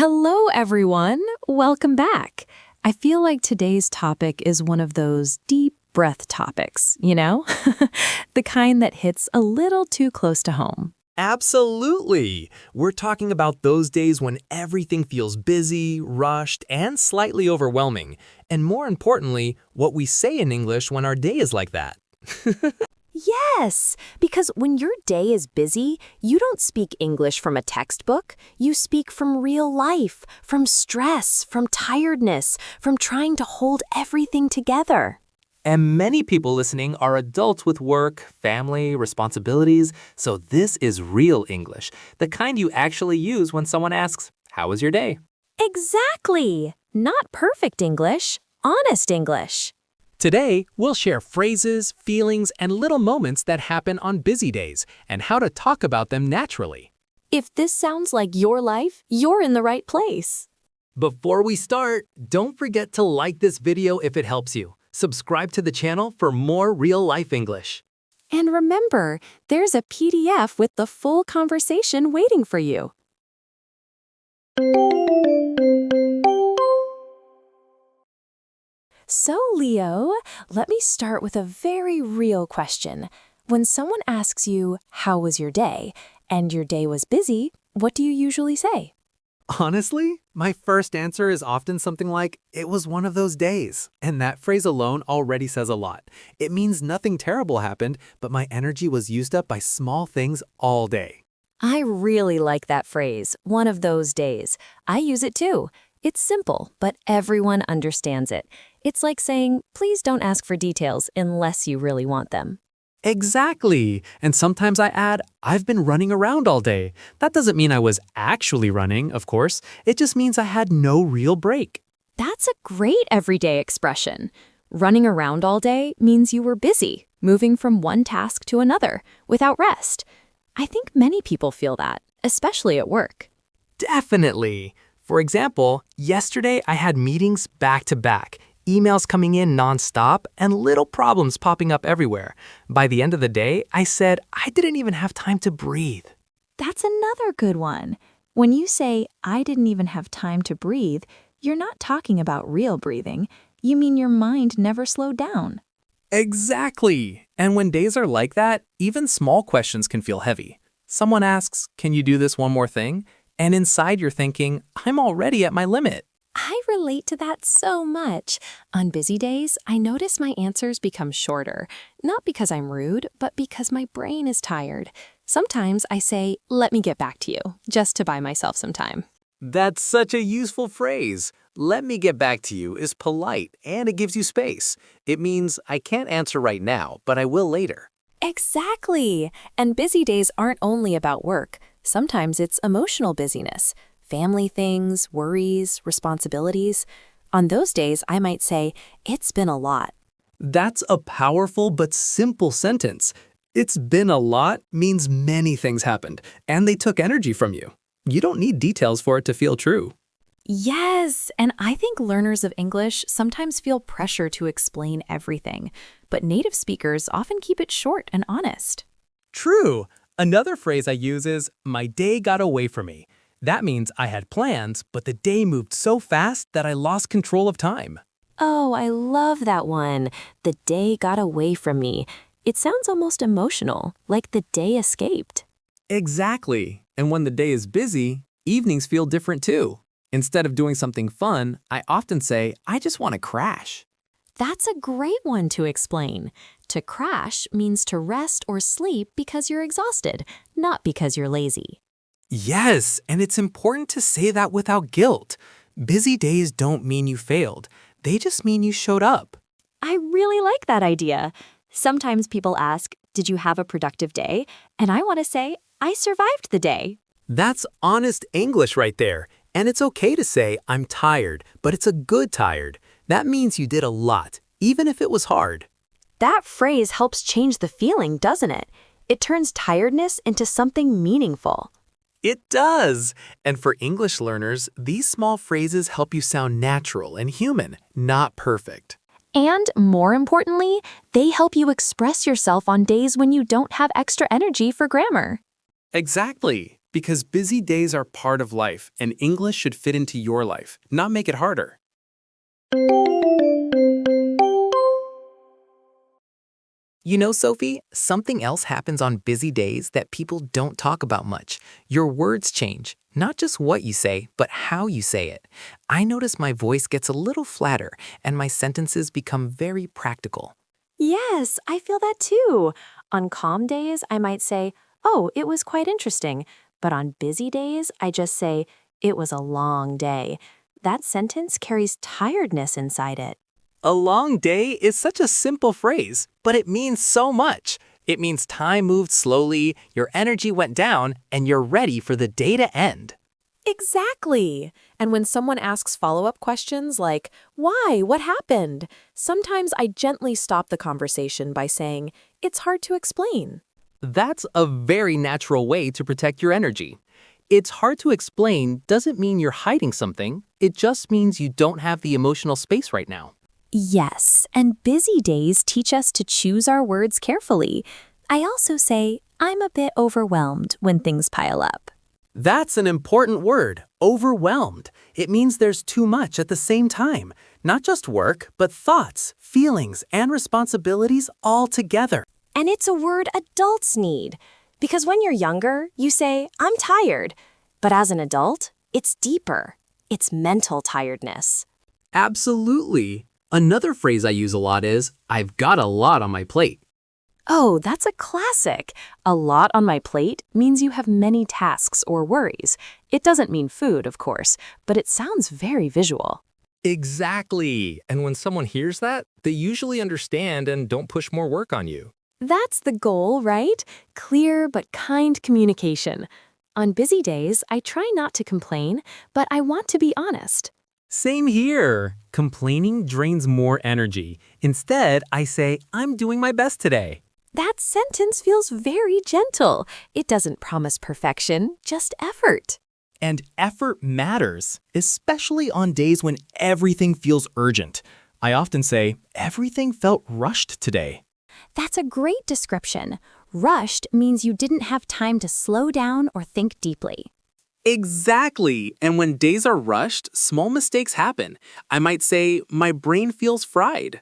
Hello, everyone. Welcome back. I feel like today's topic is one of those deep breath topics, you know? The kind that hits a little too close to home. Absolutely! We're talking about those days when everything feels busy, rushed, and slightly overwhelming. And more importantly, what we say in English when our day is like that. Yes, because when your day is busy, you don't speak English from a textbook. You speak from real life, from stress, from tiredness, from trying to hold everything together. And many people listening are adults with work, family, responsibilities, so this is real English, the kind you actually use when someone asks, "How was your day?" Exactly! Not perfect English, honest English. Today, we'll share phrases, feelings, and little moments that happen on busy days and how to talk about them naturally. If this sounds like your life, you're in the right place. Before we start, don't forget to like this video if it helps you. Subscribe to the channel for more real-life English. And remember, there's a PDF with the full conversation waiting for you. So, Leo, let me start with a very real question. When someone asks you, "How was your day?" and your day was busy, what do you usually say? Honestly, my first answer is often something like, "It was one of those days." And that phrase alone already says a lot. It means nothing terrible happened, but my energy was used up by small things all day. I really like that phrase, one of those days. I use it too. It's simple, but everyone understands it. It's like saying, please don't ask for details unless you really want them. Exactly. And sometimes I add, "I've been running around all day." That doesn't mean I was actually running, of course. It just means I had no real break. That's a great everyday expression. Running around all day means you were busy, moving from one task to another, without rest. I think many people feel that, especially at work. Definitely. For example, yesterday I had meetings back to back, emails coming in nonstop, and little problems popping up everywhere. By the end of the day, I said I didn't even have time to breathe. That's another good one. When you say, "I didn't even have time to breathe," you're not talking about real breathing. You mean your mind never slowed down. Exactly. And when days are like that, even small questions can feel heavy. Someone asks, "Can you do this one more thing?" And inside you're thinking, "I'm already at my limit." I relate to that so much. On busy days, I notice my answers become shorter, not because I'm rude, but because my brain is tired. Sometimes I say, "Let me get back to you," just to buy myself some time. That's such a useful phrase. "Let me get back to you" is polite and it gives you space. It means I can't answer right now, but I will later. Exactly. And busy days aren't only about work. Sometimes it's emotional busyness, family things, worries, responsibilities. On those days, I might say, "It's been a lot." That's a powerful but simple sentence. "It's been a lot" means many things happened, and they took energy from you. You don't need details for it to feel true. Yes, and I think learners of English sometimes feel pressure to explain everything, but native speakers often keep it short and honest. True. Another phrase I use is, "My day got away from me." That means I had plans, but the day moved so fast that I lost control of time. Oh, I love that one. The day got away from me. It sounds almost emotional, like the day escaped. Exactly. And when the day is busy, evenings feel different too. Instead of doing something fun, I often say, "I just want to crash." That's a great one to explain. To crash means to rest or sleep because you're exhausted, not because you're lazy. Yes, and it's important to say that without guilt. Busy days don't mean you failed. They just mean you showed up. I really like that idea. Sometimes people ask, "Did you have a productive day?" And I want to say, "I survived the day." That's honest English right there. And it's okay to say, "I'm tired," but it's a good tired. That means you did a lot, even if it was hard. That phrase helps change the feeling, doesn't it? It turns tiredness into something meaningful. It does. And for English learners, these small phrases help you sound natural and human, not perfect. And more importantly, they help you express yourself on days when you don't have extra energy for grammar. Exactly. because busy days are part of life, and English should fit into your life, not make it harder. You know, Sophie, something else happens on busy days that people don't talk about much. Your words change, not just what you say, but how you say it. I notice my voice gets a little flatter and my sentences become very practical. Yes, I feel that too. On calm days, I might say, "Oh, it was quite interesting." But on busy days, I just say, "It was a long day." That sentence carries tiredness inside it. A long day is such a simple phrase, but it means so much. It means time moved slowly, your energy went down, and you're ready for the day to end. Exactly. And when someone asks follow-up questions like, "Why? What happened?" sometimes I gently stop the conversation by saying, "It's hard to explain." That's a very natural way to protect your energy. It's hard to explain doesn't mean you're hiding something. It just means you don't have the emotional space right now. Yes, and busy days teach us to choose our words carefully. I also say, I'm a bit overwhelmed when things pile up. That's an important word, overwhelmed. It means there's too much at the same time. Not just work, but thoughts, feelings, and responsibilities all together. And it's a word adults need. Because when you're younger, you say, "I'm tired." But as an adult, it's deeper. It's mental tiredness. Absolutely. Another phrase I use a lot is, I've got a lot on my plate. Oh, that's a classic. A lot on my plate means you have many tasks or worries. It doesn't mean food, of course, but it sounds very visual. Exactly. And when someone hears that, they usually understand and don't push more work on you. That's the goal, right? Clear but kind communication. On busy days, I try not to complain, but I want to be honest. Same here. Complaining drains more energy. Instead, I say, I'm doing my best today. That sentence feels very gentle. It doesn't promise perfection, just effort. And effort matters, especially on days when everything feels urgent. I often say, everything felt rushed today. That's a great description. Rushed means you didn't have time to slow down or think deeply. Exactly. And when days are rushed, small mistakes happen. I might say, my brain feels fried.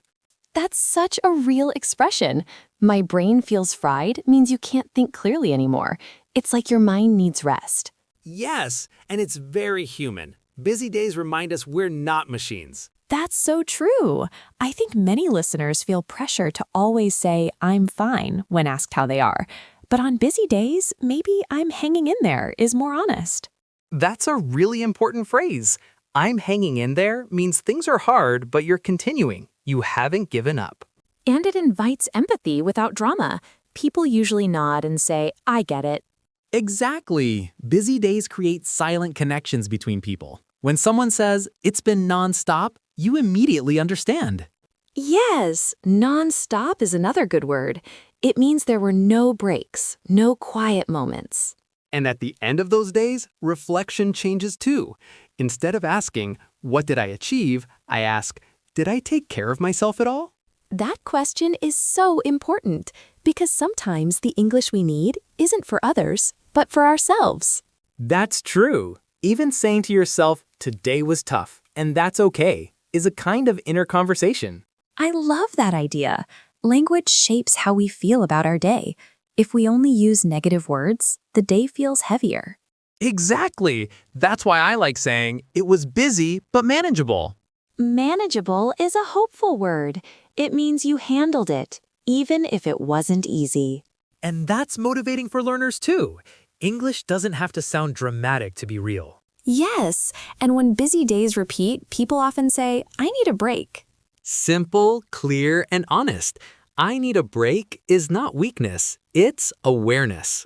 That's such a real expression. My brain feels fried means you can't think clearly anymore. It's like your mind needs rest. Yes, and it's very human. Busy days remind us we're not machines. That's so true. I think many listeners feel pressure to always say, I'm fine, when asked how they are. But on busy days, maybe I'm hanging in there is more honest. That's a really important phrase. I'm hanging in there means things are hard, but you're continuing. You haven't given up. And it invites empathy without drama. People usually nod and say, I get it. Exactly. Busy days create silent connections between people. When someone says, it's been nonstop, you immediately understand. Yes, non-stop is another good word. It means there were no breaks, no quiet moments. And at the end of those days, reflection changes too. Instead of asking, what did I achieve? I ask, did I take care of myself at all? That question is so important because sometimes the English we need isn't for others, but for ourselves. That's true. Even saying to yourself, today was tough, and that's okay, is a kind of inner conversation. I love that idea. Language shapes how we feel about our day. If we only use negative words, the day feels heavier. Exactly. That's why I like saying, it was busy but manageable. Manageable is a hopeful word. It means you handled it, even if it wasn't easy. And that's motivating for learners too. English doesn't have to sound dramatic to be real. Yes, and when busy days repeat, people often say, I need a break. Simple, clear, and honest. I need a break is not weakness, it's awareness.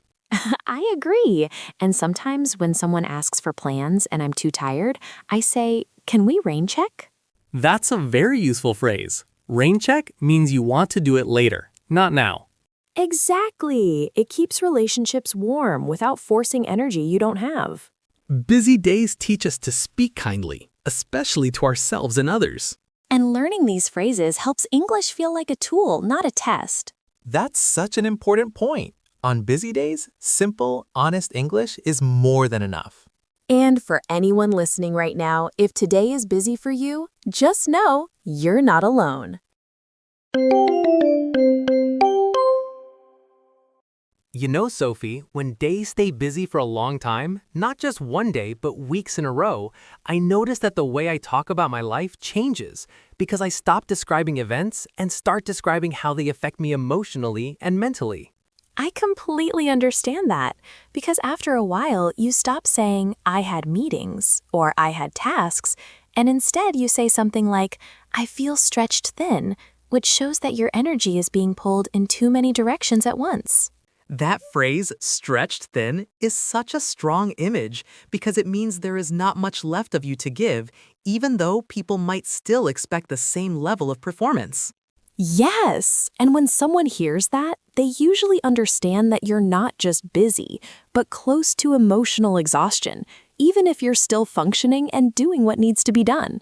I agree. And sometimes when someone asks for plans and I'm too tired, I say, can we rain check? That's a very useful phrase. Rain check means you want to do it later, not now. Exactly. It keeps relationships warm without forcing energy you don't have. Busy days teach us to speak kindly, especially to ourselves and others. And learning these phrases helps English feel like a tool, not a test. That's such an important point. On busy days, simple, honest English is more than enough. And for anyone listening right now, if today is busy for you, just know you're not alone. You know, Sophie, when days stay busy for a long time, not just one day, but weeks in a row, I notice that the way I talk about my life changes because I stop describing events and start describing how they affect me emotionally and mentally. I completely understand that because after a while, you stop saying, I had meetings or I had tasks, and instead you say something like, I feel stretched thin, which shows that your energy is being pulled in too many directions at once. That phrase, stretched thin, is such a strong image because it means there is not much left of you to give, even though people might still expect the same level of performance. Yes, and when someone hears that, they usually understand that you're not just busy, but close to emotional exhaustion, even if you're still functioning and doing what needs to be done.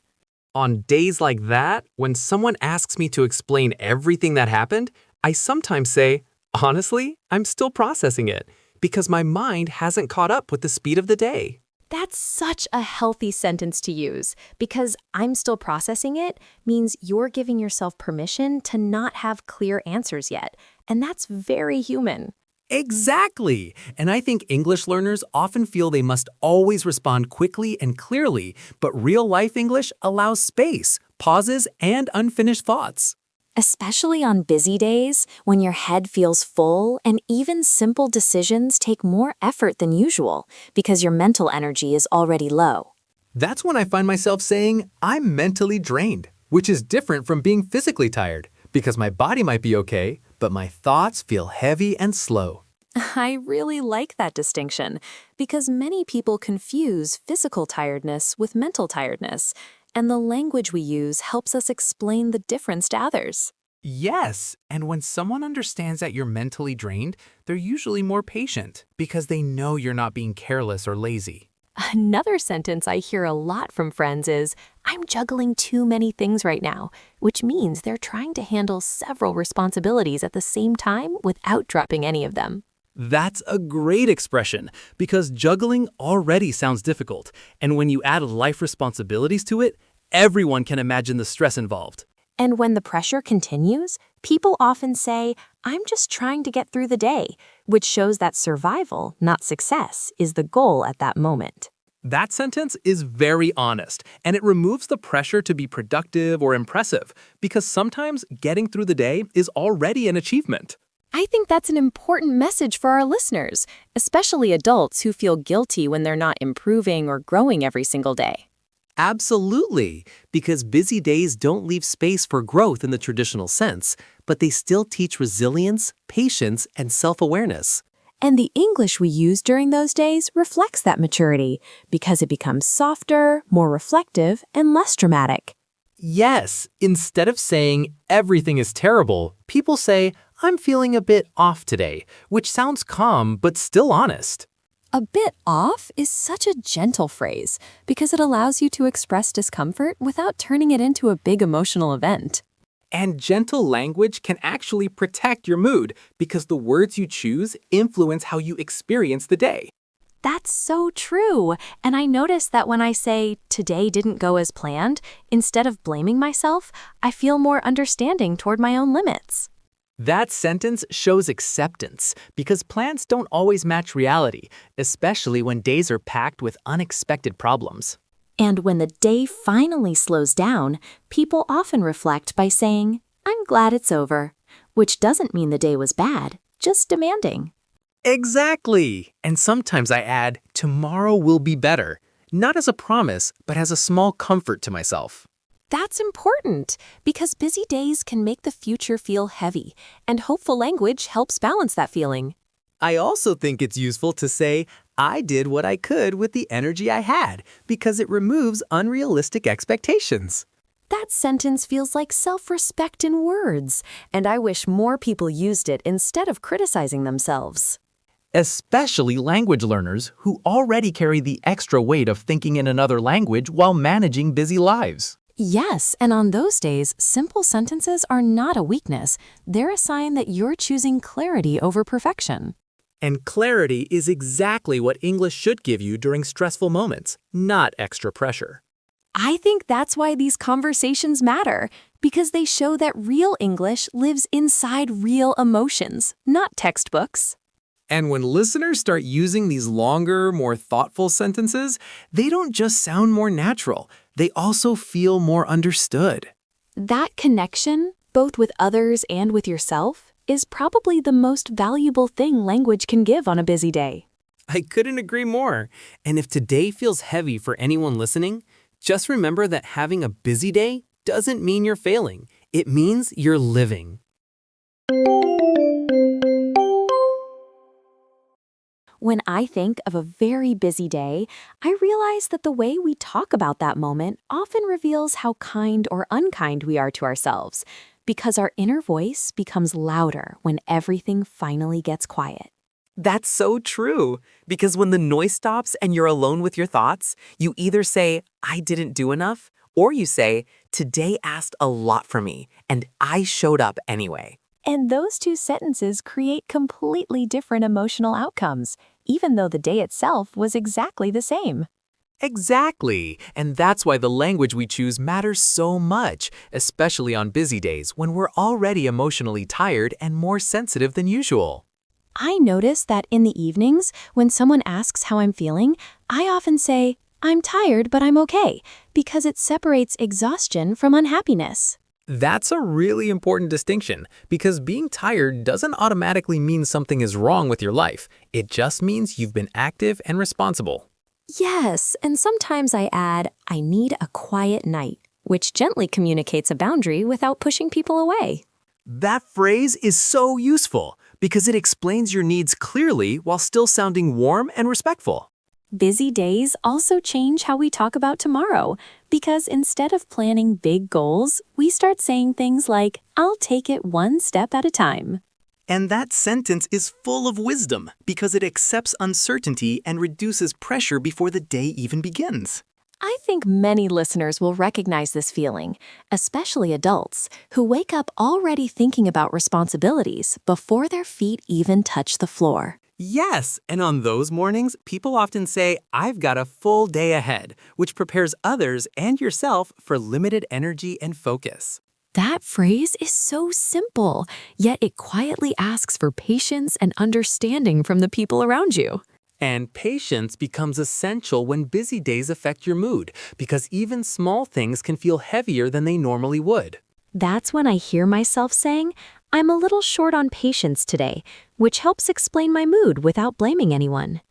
On days like that, when someone asks me to explain everything that happened, I sometimes say, honestly, I'm still processing it because my mind hasn't caught up with the speed of the day. That's such a healthy sentence to use because I'm still processing it means you're giving yourself permission to not have clear answers yet, and that's very human. Exactly! And I think English learners often feel they must always respond quickly and clearly, but real-life English allows space, pauses, and unfinished thoughts. Especially on busy days, when your head feels full and even simple decisions take more effort than usual because your mental energy is already low. That's when I find myself saying, I'm mentally drained, which is different from being physically tired, because my body might be okay, but my thoughts feel heavy and slow. I really like that distinction because many people confuse physical tiredness with mental tiredness, and the language we use helps us explain the difference to others. Yes, and when someone understands that you're mentally drained, they're usually more patient because they know you're not being careless or lazy. Another sentence I hear a lot from friends is, I'm juggling too many things right now, which means they're trying to handle several responsibilities at the same time without dropping any of them. That's a great expression because juggling already sounds difficult, and when you add life responsibilities to it, everyone can imagine the stress involved. And when the pressure continues, people often say, I'm just trying to get through the day, which shows that survival, not success, is the goal at that moment. That sentence is very honest, and it removes the pressure to be productive or impressive because sometimes getting through the day is already an achievement. I think that's an important message for our listeners, especially adults who feel guilty when they're not improving or growing every single day. Absolutely, because busy days don't leave space for growth in the traditional sense, but they still teach resilience, patience, and self-awareness. And the English we use during those days reflects that maturity because it becomes softer, more reflective, and less dramatic. Yes, instead of saying everything is terrible, people say, I'm feeling a bit off today, which sounds calm but still honest. A bit off is such a gentle phrase because it allows you to express discomfort without turning it into a big emotional event. And gentle language can actually protect your mood because the words you choose influence how you experience the day. That's so true. And I notice that when I say, today didn't go as planned, instead of blaming myself, I feel more understanding toward my own limits. That sentence shows acceptance because plans don't always match reality, especially when days are packed with unexpected problems. And when the day finally slows down, people often reflect by saying, I'm glad it's over, which doesn't mean the day was bad, just demanding. Exactly. And sometimes I add, tomorrow will be better, not as a promise, but as a small comfort to myself. That's important because busy days can make the future feel heavy, and hopeful language helps balance that feeling. I also think it's useful to say, I did what I could with the energy I had, because it removes unrealistic expectations. That sentence feels like self-respect in words, and I wish more people used it instead of criticizing themselves. Especially language learners who already carry the extra weight of thinking in another language while managing busy lives. Yes, and on those days, simple sentences are not a weakness. They're a sign that you're choosing clarity over perfection. And clarity is exactly what English should give you during stressful moments, not extra pressure. I think that's why these conversations matter, because they show that real English lives inside real emotions, not textbooks. And when listeners start using these longer, more thoughtful sentences, they don't just sound more natural, they also feel more understood. That connection, both with others and with yourself, is probably the most valuable thing language can give on a busy day. I couldn't agree more. And if today feels heavy for anyone listening, just remember that having a busy day doesn't mean you're failing. It means you're living. When I think of a very busy day, I realize that the way we talk about that moment often reveals how kind or unkind we are to ourselves, because our inner voice becomes louder when everything finally gets quiet. That's so true. Because when the noise stops and you're alone with your thoughts, you either say, I didn't do enough, or you say, today asked a lot from me, and I showed up anyway. And those two sentences create completely different emotional outcomes, even though the day itself was exactly the same. Exactly. And that's why the language we choose matters so much, especially on busy days when we're already emotionally tired and more sensitive than usual. I notice that in the evenings, when someone asks how I'm feeling, I often say, I'm tired, but I'm okay, because it separates exhaustion from unhappiness. That's a really important distinction, because being tired doesn't automatically mean something is wrong with your life. It just means you've been active and responsible. Yes, and sometimes I add, I need a quiet night, which gently communicates a boundary without pushing people away. That phrase is so useful because it explains your needs clearly while still sounding warm and respectful. Busy days also change how we talk about tomorrow, because instead of planning big goals, we start saying things like, I'll take it one step at a time. And that sentence is full of wisdom because it accepts uncertainty and reduces pressure before the day even begins. I think many listeners will recognize this feeling, especially adults, who wake up already thinking about responsibilities before their feet even touch the floor. Yes, and on those mornings, people often say, I've got a full day ahead, which prepares others and yourself for limited energy and focus. That phrase is so simple, yet it quietly asks for patience and understanding from the people around you. And patience becomes essential when busy days affect your mood, because even small things can feel heavier than they normally would. That's when I hear myself saying, I'm a little short on patience today, which helps explain my mood without blaming anyone.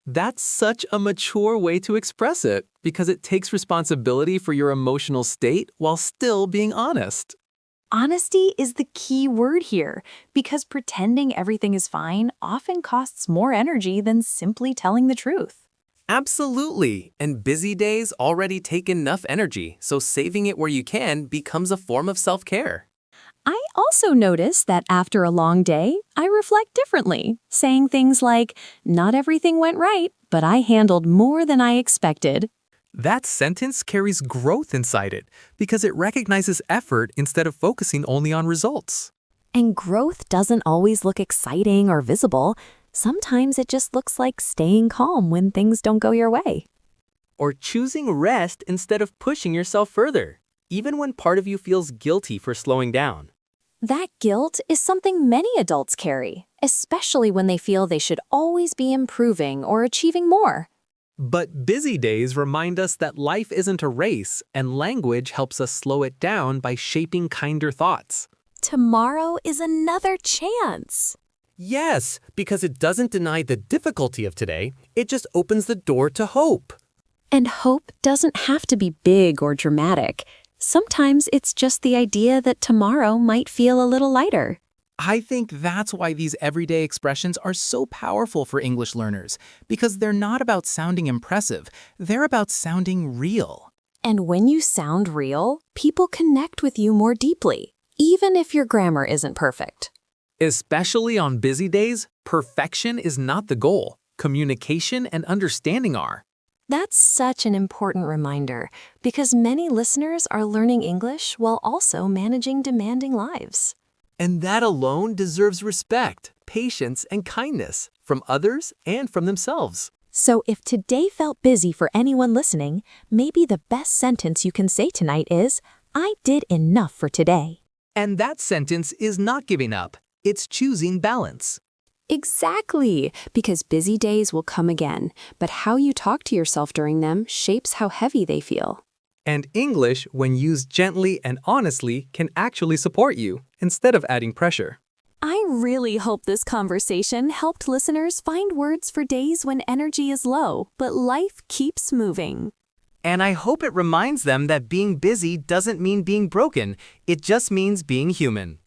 That's such a mature way to express it, because it takes responsibility for your emotional state while still being honest. Honesty is the key word here, because pretending everything is fine often costs more energy than simply telling the truth. Absolutely, and busy days already take enough energy, so saving it where you can becomes a form of self-care. I also notice that after a long day, I reflect differently, saying things like, not everything went right, but I handled more than I expected. That sentence carries growth inside it because it recognizes effort instead of focusing only on results. And growth doesn't always look exciting or visible. Sometimes it just looks like staying calm when things don't go your way. Or choosing rest instead of pushing yourself further, even when part of you feels guilty for slowing down. That guilt is something many adults carry, especially when they feel they should always be improving or achieving more. But busy days remind us that life isn't a race, and language helps us slow it down by shaping kinder thoughts. Tomorrow is another chance. Yes, because it doesn't deny the difficulty of today, it just opens the door to hope. And hope doesn't have to be big or dramatic. Sometimes it's just the idea that tomorrow might feel a little lighter. I think that's why these everyday expressions are so powerful for English learners, because they're not about sounding impressive, they're about sounding real. And when you sound real, people connect with you more deeply, even if your grammar isn't perfect. Especially on busy days, perfection is not the goal. Communication and understanding are. That's such an important reminder, because many listeners are learning English while also managing demanding lives. And that alone deserves respect, patience, and kindness from others and from themselves. So if today felt busy for anyone listening, maybe the best sentence you can say tonight is, I did enough for today. And that sentence is not giving up. It's choosing balance. Exactly, because busy days will come again, but how you talk to yourself during them shapes how heavy they feel. And English, when used gently and honestly, can actually support you instead of adding pressure. I really hope this conversation helped listeners find words for days when energy is low, but life keeps moving. And I hope it reminds them that being busy doesn't mean being broken. It just means being human.